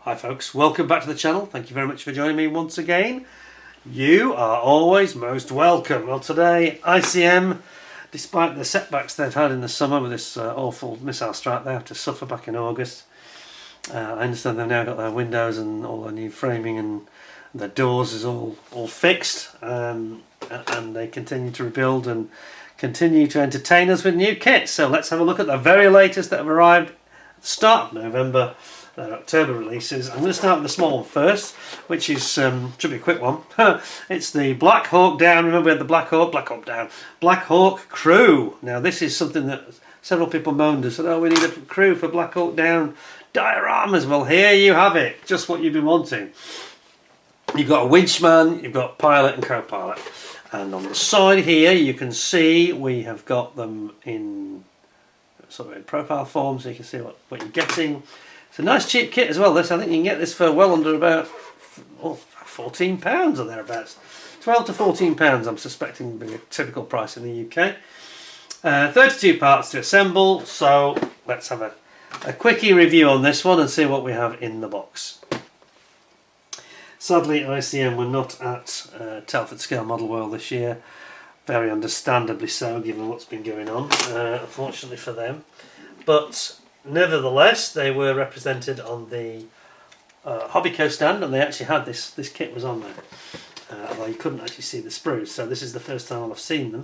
Hi folks, welcome back to the channel. Thank you very much for joining me once again. You are always most welcome. Well, today ICM, despite the setbacks they've had in the summer with this awful missile strike they have to suffer back in August, I understand they've now got their windows and all their new framing and their doors is all fixed, and they continue to rebuild and continue to entertain us with new kits. So let's have a look at the very latest that have arrived at the start of November. October releases. I'm going to start with the small one first, which is should be a quick one. It's the Blackhawk down. Remember we had the Blackhawk down, Blackhawk crew. Now this is something that several people moaned and said, oh, we need a crew for Blackhawk down dioramas. Well, here you have it, just what you've been wanting. You've got a winchman, you've got pilot and co-pilot, and on the side here you can see we have got them in sort of in profile form, so you can see what you're getting. It's a nice cheap kit as well, this. I think you can get this for well under about £14 or thereabouts. 12 to £14 I'm suspecting would be a typical price in the UK. 32 parts to assemble, so let's have a quickie review on this one and see what we have in the box. Sadly, ICM were not at Telford Scale Model World this year. Very understandably so, given what's been going on, unfortunately for them. But nevertheless, they were represented on the Hobbyco stand, and they actually had this kit was on there, although you couldn't actually see the sprues. So this is the first time I've seen them.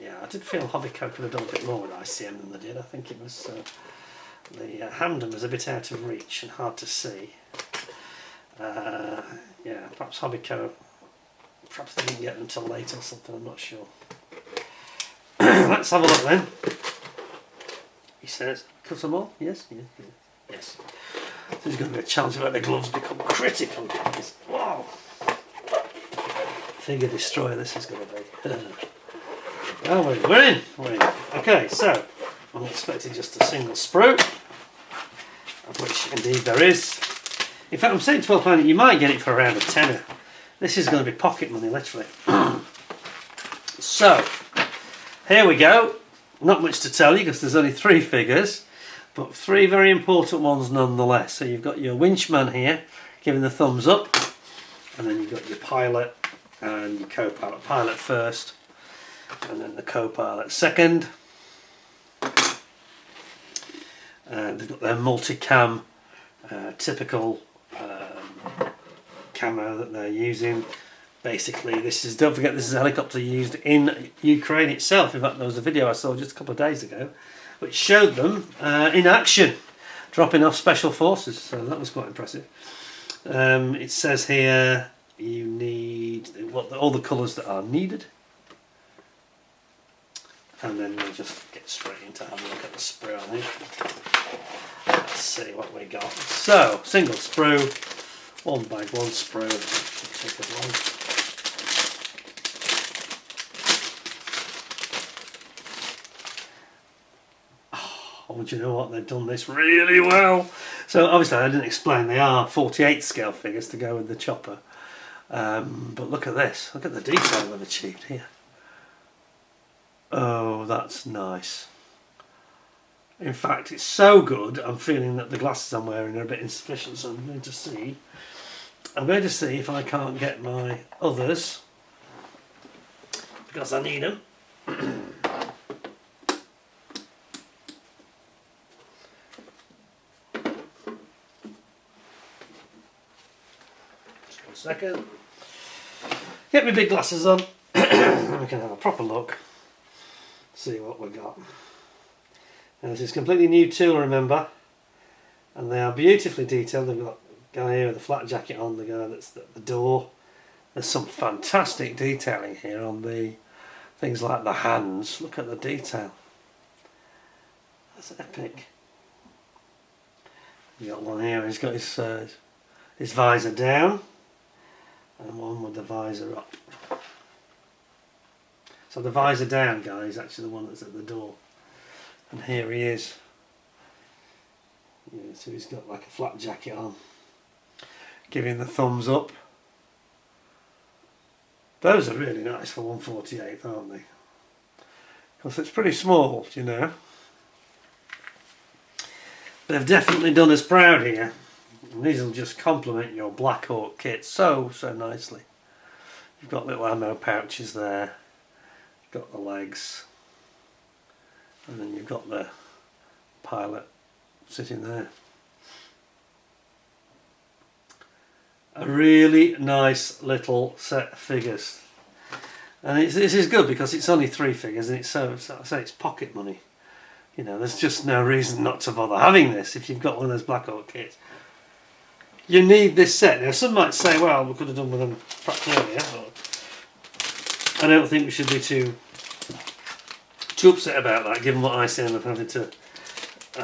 Yeah, I did feel Hobbyco could have done a bit more with ICM than they did. I think it was the Hamden was a bit out of reach and hard to see. Yeah, perhaps Hobbyco, perhaps they didn't get them until late or something. I'm not sure. Let's have a look then. He says, cut them all? Yes, yes, yes. Yes. This is going to be a challenge where the gloves become critical, guys. Wow. Figure destroyer this is going to be. Oh, we're in. We're in. Okay, so I'm expecting just a single sprue, of which indeed there is. In fact, I'm saying £12, you might get it for around a tenner. This is going to be pocket money, literally. So, here we go. Not much to tell you because there's only 3 figures, but 3 very important ones nonetheless. So you've got your winchman here giving the thumbs up, and then you've got your pilot and your co-pilot. Pilot first, and then the co-pilot second. They've got their multicam, typical camo that they're using. Basically, this is, don't forget, this is a helicopter used in Ukraine itself. In fact, there was a video I saw just a couple of days ago which showed them in action, dropping off special forces, so that was quite impressive. It says here you need all the colours that are needed, and then we'll just get straight into having a look at the sprue on it. Let's see what we got. So, single sprue, one bag, one sprue. Take it along. Oh, do you know what? They've done this really well. So obviously I didn't explain they are 48 scale figures to go with the chopper. But look at this. Look at the detail they've achieved here. Oh, that's nice. In fact, it's so good, I'm feeling that the glasses I'm wearing are a bit insufficient, so I'm going to see if I can't get my others, because I need them. Just 1 second. Get my big glasses on, and we can have a proper look, see what we've got. Now this is completely new tool, remember, and they are beautifully detailed. They've got a guy here with a flat jacket on, the guy that's at the door. There's some fantastic detailing here on the things like the hands. Look at the detail. That's epic. You've got one here, he's got his visor down, and one with the visor up. So the visor down guy is actually the one that's at the door. And here he is. Yeah, so he's got like a flat jacket on, giving the thumbs up. Those are really nice for 1/48, aren't they? Because it's pretty small, you know. They've definitely done us proud here. And these will just complement your Blackhawk kit so nicely. You've got little ammo pouches there, you've got the legs, and then you've got the pilot sitting there. A really nice little set of figures. And this is good because it's only 3 figures and it's I say it's pocket money. You know, there's just no reason not to bother having this if you've got one of those Blackhawk kits. You need this set. Now some might say, well, we could have done with them perhaps earlier, but I don't think we should be too upset about that, given what ICM are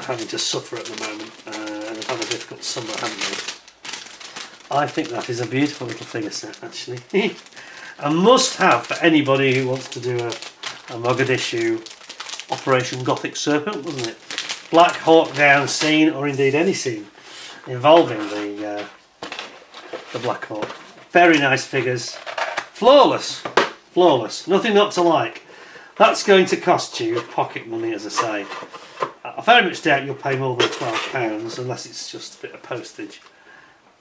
having to suffer at the moment. And they've had a difficult summer, haven't they? I think that is a beautiful little figure set, actually. A must-have for anybody who wants to do a Mogadishu Operation Gothic Serpent, wasn't it? Black Hawk Down scene, or indeed any scene involving the Black Hawk. Very nice figures, flawless, nothing not to like. That's going to cost you pocket money, as I say. I very much doubt you'll pay more than £12 unless it's just a bit of postage.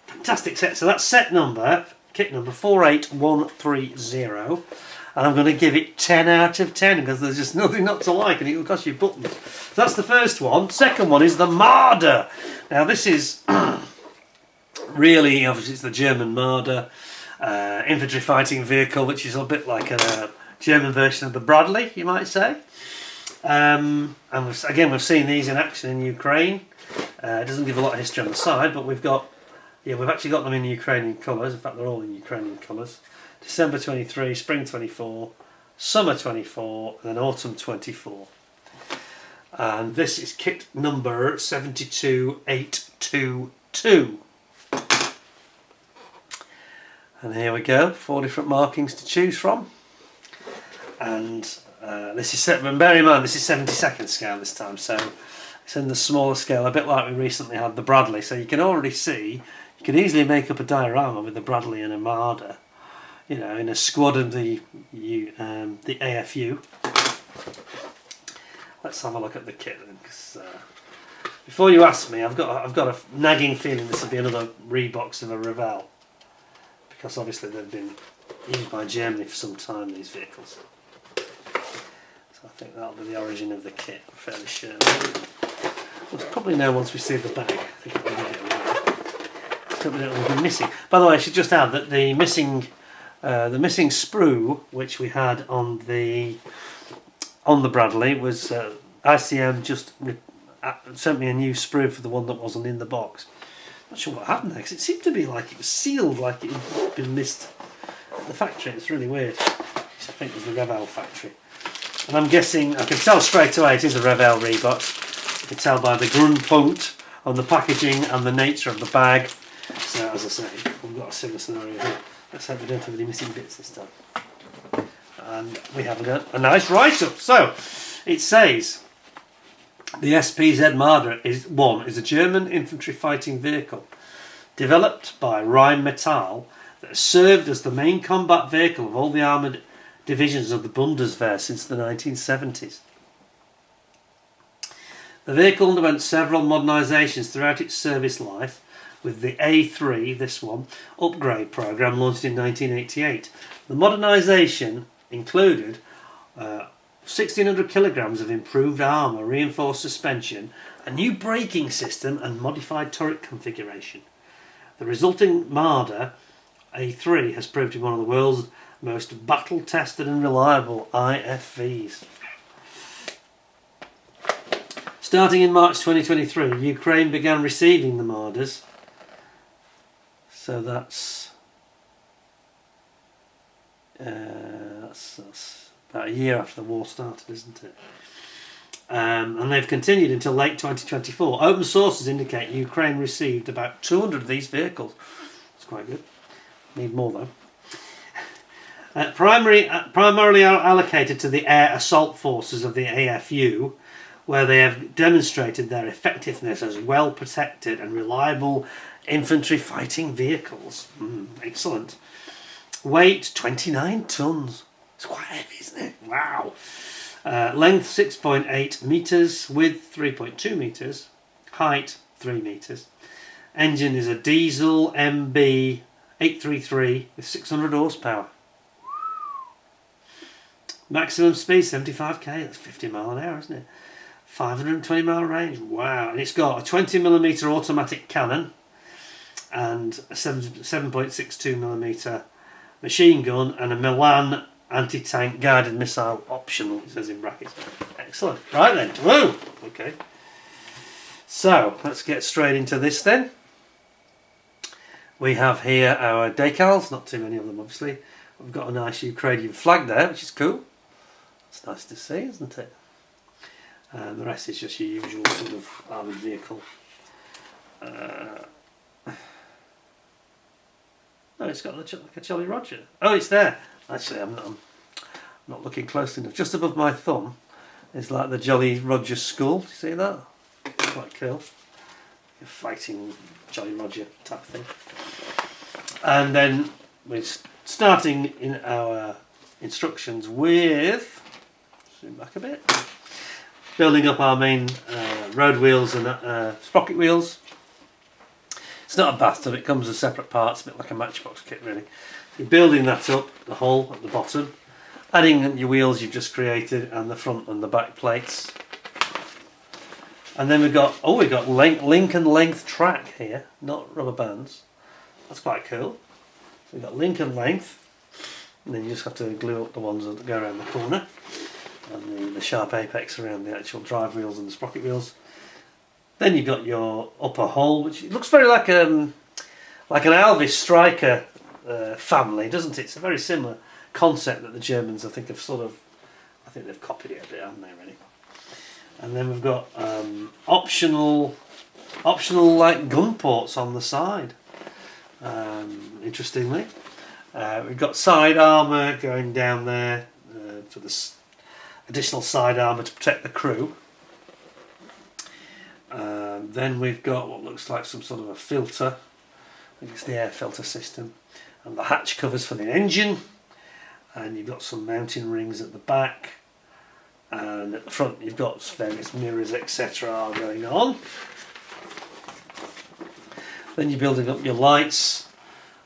Fantastic set. So that's set number, kit number 48130, and I'm going to give it 10 out of 10 because there's just nothing not to like, and it will cost you buttons. So that's the first one. Second one is the Marder. Now this is really, obviously, it's the German Marder infantry fighting vehicle, which is a bit like a German version of the Bradley, you might say. And we've seen these in action in Ukraine. It doesn't give a lot of history on the side, but we've actually got them in Ukrainian colours. In fact, they're all in Ukrainian colours. December 23, Spring 24, Summer 24, and then Autumn 24. And this is kit number 72822. And here we go, 4 different markings to choose from. And this is set, and bear in mind this is 72nd scale this time, so it's in the smaller scale, a bit like we recently had the Bradley. So you can already see, you can easily make up a diorama with the Bradley and a Marder, you know, in a squad of the AFU. Let's have a look at the kit then, because before you ask me, I've got a nagging feeling this will be another rebox of a Revell, because obviously they've been used by Germany for some time, these vehicles. So I think that'll be the origin of the kit, I'm fairly sure. We'll probably know once we see the bag. I think it'll be missing. By the way, I should just add that the missing sprue which we had on the Bradley was ICM just sent me a new sprue for the one that wasn't in the box. Not sure what happened there, because it seemed to be like it was sealed, like it had been missed at the factory. It's really weird. I think it was the Revell factory. And I'm guessing, I can tell straight away it is a Revell rebox. You can tell by the Grundpunkt on the packaging and the nature of the bag. So as I say, we've got a similar scenario here. Let's hope we don't have any missing bits this time. And we have a nice write-up. So it says the SPZ Marder is a German infantry fighting vehicle developed by Rheinmetall that has served as the main combat vehicle of all the armoured divisions of the Bundeswehr since the 1970s. The vehicle underwent several modernisations throughout its service life, with the A3, this one, upgrade programme launched in 1988. The modernisation included 1,600 kilograms of improved armour, reinforced suspension, a new braking system and modified turret configuration. The resulting Marder A3 has proved to be one of the world's most battle-tested and reliable IFVs. Starting in March 2023, Ukraine began receiving the Marders. So that's about a year after the war started, isn't it? And they've continued until late 2024. Open sources indicate Ukraine received about 200 of these vehicles. That's quite good. Need more though. Primarily allocated to the air assault forces of the AFU, where they have demonstrated their effectiveness as well protected and reliable infantry fighting vehicles. Excellent. Weight 29 tons. It's quite heavy, isn't it? Wow. Length 6.8 metres, width 3.2 metres, Height 3 metres. Engine is a diesel MB 833 with 600 horsepower. Maximum speed 75k, that's 50 mile an hour, isn't it? 520 mile range, wow. And it's got a 20mm automatic cannon and a 7.62mm machine gun and a Milan anti-tank guided missile optional, it says in brackets. Excellent. Right then, whoa, okay. So, let's get straight into this then. We have here our decals, not too many of them obviously. We've got a nice Ukrainian flag there, which is cool. It's nice to see, isn't it? And the rest is just your usual sort of armoured vehicle. Oh, it's got like a Jolly Roger. Oh, it's there. Actually, I'm not looking close enough. Just above my thumb is like the Jolly Roger skull. Do you see that? Quite cool. A fighting Jolly Roger type thing. And then we're starting in our instructions with, zoom back a bit, building up our main road wheels and sprocket wheels. It's not a bathtub, it comes as separate parts, a bit like a matchbox kit really. You're building that up, the hole at the bottom, adding your wheels you've just created and the front and the back plates. And then we've got link and length track here, not rubber bands. That's quite cool. So we've got link and length, and then you just have to glue up the ones that go around the corner, and the sharp apex around the actual drive wheels and the sprocket wheels. Then you've got your upper hull, which looks very like an Alvis Striker family, doesn't it? It's a very similar concept that the Germans, I think, have they've copied it a bit, haven't they, really? And then we've got optional like gun ports on the side. Interestingly, we've got side armour going down there for this additional side armour to protect the crew. Then we've got what looks like some sort of a filter. I think it's the air filter system, and the hatch covers for the engine. And you've got some mounting rings at the back. And at the front you've got various mirrors etc. going on. Then you're building up your lights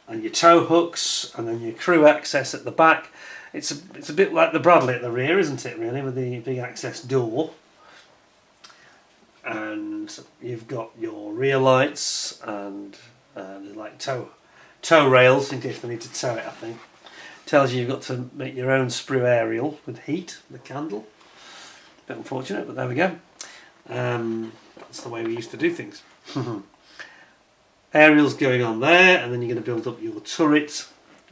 and your tow hooks and then your crew access at the back. It's a bit like the Bradley at the rear, isn't it, really, with the big access door. And you've got your rear lights and like tow rails in case they need to tow it, I think. Tells you you've got to make your own sprue aerial with heat, the candle. Bit unfortunate, but there we go. That's the way we used to do things. Aerials going on there, and then you're going to build up your turret,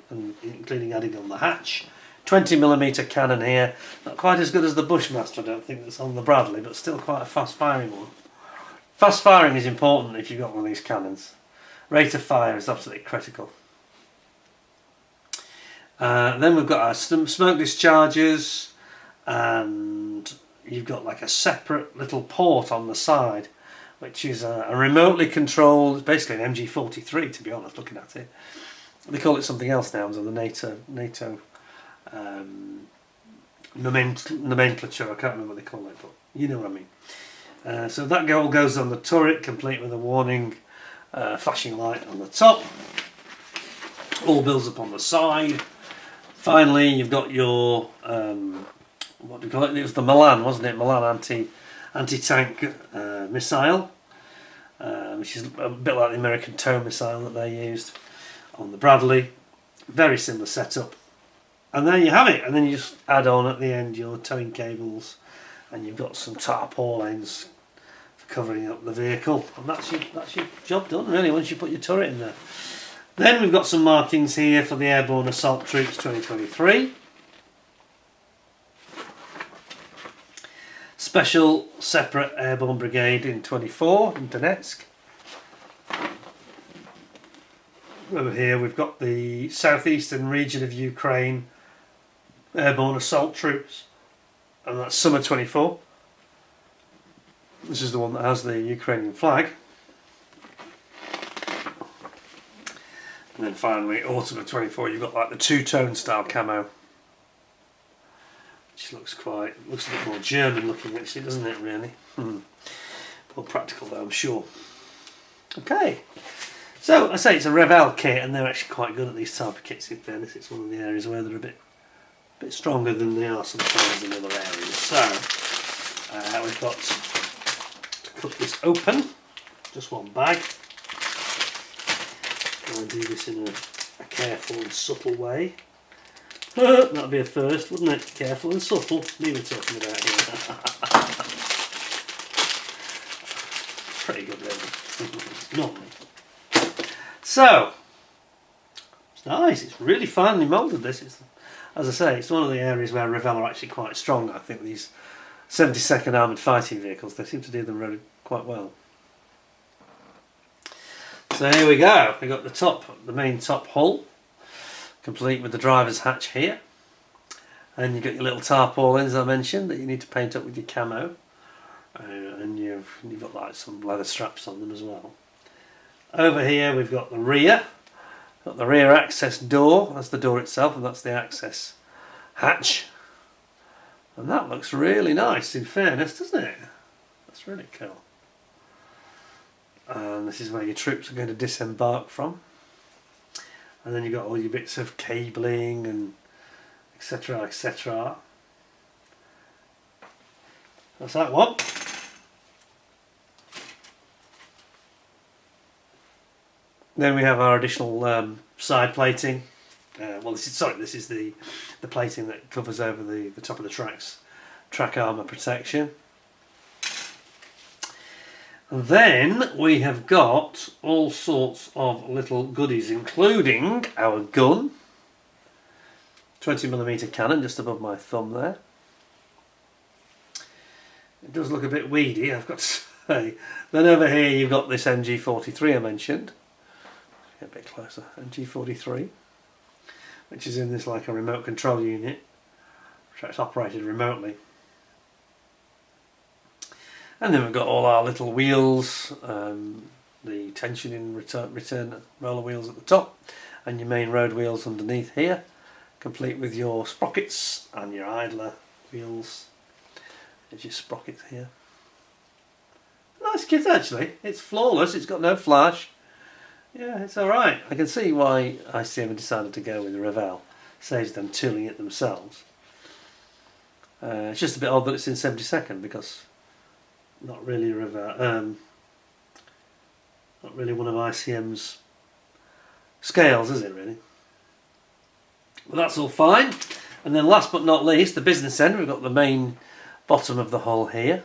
and including adding on the hatch. 20mm cannon here, not quite as good as the Bushmaster, I don't think, that's on the Bradley, but still quite a fast firing one. Fast firing is important if you've got one of these cannons. Rate of fire is absolutely critical. Then we've got our smoke dischargers, and you've got like a separate little port on the side, which is a remotely controlled, basically an MG43 to be honest, looking at it. They call it something else now, so the NATO nomenclature, I can't remember what they call it, but you know what I mean. So that all goes on the turret, complete with a warning flashing light on the top. All builds up on the side. Finally, you've got your what do you call it? It was the Milan, wasn't it? Milan anti-tank missile, which is a bit like the American tow missile that they used on the Bradley. Very similar setup. And there you have it. And then you just add on at the end your towing cables, and you've got some tarpaulins for covering up the vehicle. And that's your job done, really, once you put your turret in there. Then we've got some markings here for the Airborne Assault Troops 2023. Special Separate Airborne Brigade in 24 in Donetsk. Over here we've got the southeastern region of Ukraine Airborne Assault Troops, and that's Summer 24. This is the one that has the Ukrainian flag. And then finally, autumn of 24, you've got like the two-tone style camo, which looks a bit more German looking actually, doesn't it, really? more practical though, I'm sure. Okay, so I say it's a Revell kit, and they're actually quite good at these type of kits. In fairness, it's one of the areas where they're a bit stronger than they are sometimes in other areas. So we've got to cut this open, just one bag. I'll do this in a careful and subtle way. That'd be a first, wouldn't it? Careful and subtle. Me we're talking about here. Pretty good, really. Normally. So, it's nice. It's really finely moulded. This is, as I say, it's one of the areas where Revell are actually quite strong. I think these 72nd Armoured Fighting Vehicles, they seem to do them really quite well. So here we go. We've got the main top hull, complete with the driver's hatch here, and you've got your little tarpaulins I mentioned that you need to paint up with your camo, and you've got like some leather straps on them as well. Over here we've got the rear access door. That's the door itself, and that's the access hatch, and that looks really nice in fairness, doesn't it? That's really cool. And this is where your troops are going to disembark from. And then you've got all your bits of cabling and etc, etc. That's that one. Then we have our additional side plating. Well, this is the plating that covers over the top of the tracks, track armour protection. And then we have got all sorts of little goodies, including our gun, 20mm cannon just above my thumb there. It does look a bit weedy, I've got to say. Then over here you've got this MG43 I mentioned. Get a bit closer. MG43, which is in this like a remote control unit, which is operated remotely. And then we've got all our little wheels, the tensioning return roller wheels at the top, and your main road wheels underneath here, complete with your sprockets and your idler wheels. There's your sprockets here. Nice kit actually. It's flawless. It's got no flash. Yeah, it's alright. I can see why ICM decided to go with Revell. Saves them tooling it themselves. It's just a bit odd that it's in 72nd, because not really Revell, not really one of ICM's scales, is it really? But that's all fine. And then last but not least, the business end. We've got the main bottom of the hull here,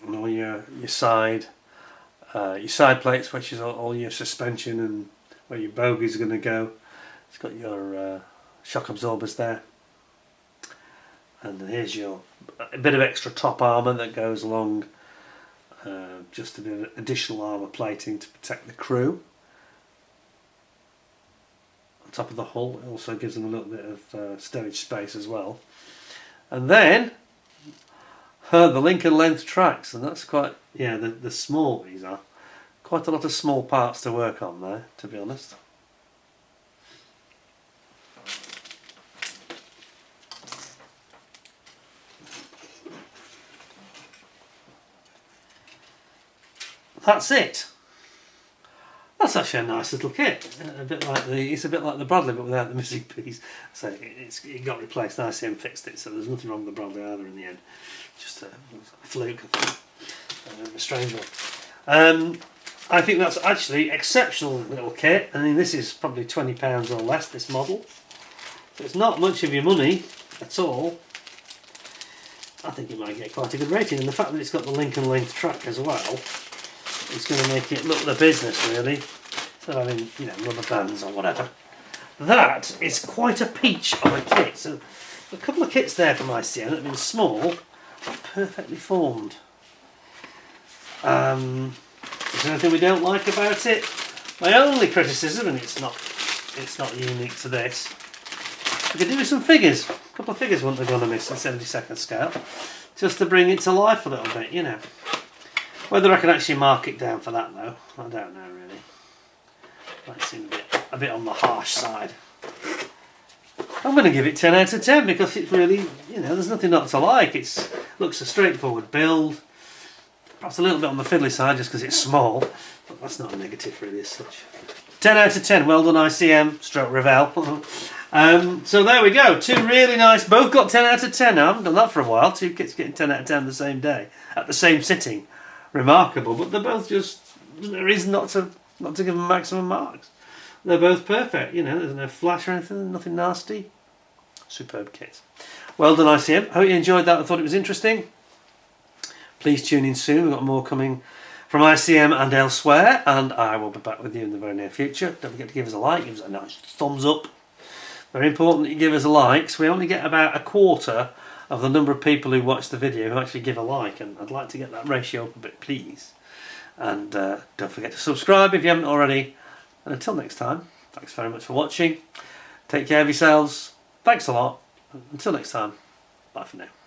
and all your side plates, which is all your suspension and where your bogies are going to go. It's got your shock absorbers there, and here's a bit of extra top armour that goes along, just a bit of additional armour plating to protect the crew. On top of the hull, it also gives them a little bit of stowage space as well. And then the Lincoln length tracks, and that's quite, yeah, the small these are. Quite a lot of small parts to work on there, to be honest. That's it. That's actually a nice little kit. It's a bit like the Bradley, but without the missing piece. So it got replaced. ICM fixed it, so there's nothing wrong with the Bradley either in the end. Just a fluke, I think. A strange one. I think that's actually exceptional little kit. I mean, this is probably £20 or less, this model. So it's not much of your money at all. I think it might get quite a good rating, and the fact that it's got the Lincoln length track as well, it's going to make it look the business, really. So I mean, you know, rubber bands or whatever. That is quite a peach of a kit. So a couple of kits there from ICM that have been small, but perfectly formed. Is there anything we don't like about it? My only criticism, and it's not unique to this, we could do with some figures. A couple of figures wouldn't have gone amiss in 72nd scale, just to bring it to life a little bit, you know. Whether I can actually mark it down for that though, I don't know really. Might seem a bit on the harsh side. I'm going to give it 10 out of 10 because it's really, you know, there's nothing not to like. It looks a straightforward build. Perhaps a little bit on the fiddly side just because it's small, but that's not a negative really as such. 10 out of 10, well done ICM, stroke Revell. So there we go, two really nice, both got 10 out of 10 now. I haven't done that for a while, two kits getting 10 out of 10 the same day, at the same sitting. Remarkable, but they're both just, there's no reason not to give them maximum marks. They're both perfect, you know, there's no flash or anything, nothing nasty. Superb kits. Well done ICM, hope you enjoyed that and thought it was interesting. Please tune in soon, we've got more coming from ICM and elsewhere, and I will be back with you in the very near future. Don't forget to give us a like, give us a nice thumbs up. Very important that you give us a like, so we only get about a quarter of the number of people who watch the video who actually give a like, and I'd like to get that ratio up a bit, please. And don't forget to subscribe if you haven't already. And until next time, thanks very much for watching. Take care of yourselves. Thanks a lot. Until next time, bye for now.